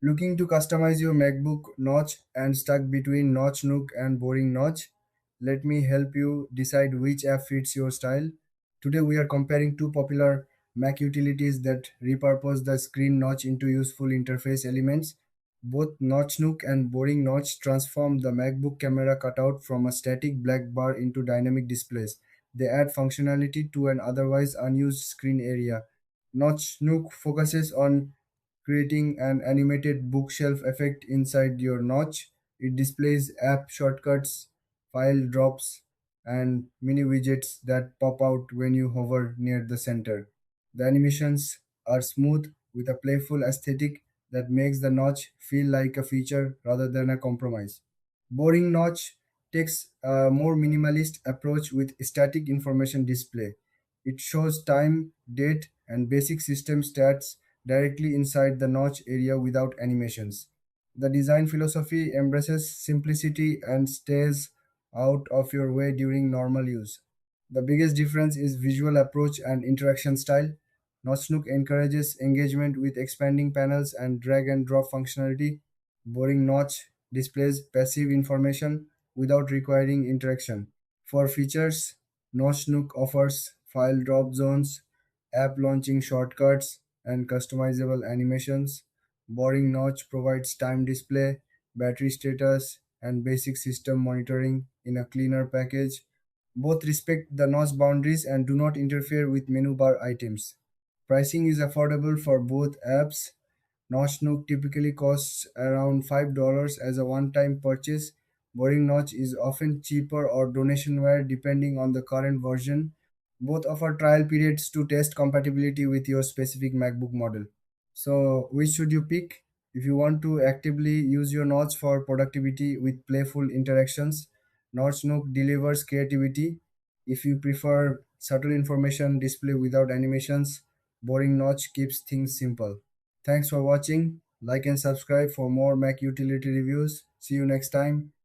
Looking to customize your MacBook Notch and stuck between Notch Nook and Boring Notch? Let me help you decide which app fits your style. Today we are comparing two popular Mac utilities that repurpose the screen notch into useful interface elements. Both Notch Nook and Boring Notch transform the MacBook camera cutout from a static black bar into dynamic displays. They add functionality to an otherwise unused screen area. Notch Nook focuses on creating an animated bookshelf effect inside your notch. It displays app shortcuts, file drops, and mini widgets that pop out when you hover near the center. The animations are smooth with a playful aesthetic that makes the notch feel like a feature rather than a compromise. Boring Notch takes a more minimalist approach with static information display. It shows time, date, and basic system stats directly inside the notch area without animations. The design philosophy embraces simplicity and stays out of your way during normal use. The biggest difference is visual approach and interaction style. Notchnook encourages engagement with expanding panels and drag and drop functionality. Boring Notch displays passive information without requiring interaction. For features, Notchnook offers file drop zones, app launching shortcuts, and customizable animations. Boring Notch provides time display, battery status, and basic system monitoring in a cleaner package. Both respect the notch boundaries and do not interfere with menu bar items. Pricing is affordable for both apps. Notch Nook typically costs around $5 as a one time purchase. Boring Notch is often cheaper or donationware depending on the current version. Both offer trial periods to test compatibility with your specific MacBook model. So, which should you pick? If you want to actively use your Notch for productivity with playful interactions, Notch Nook delivers creativity. If you prefer subtle information display without animations, Boring Notch keeps things simple. Thanks for watching. Like and subscribe for more Mac utility reviews. See you next time.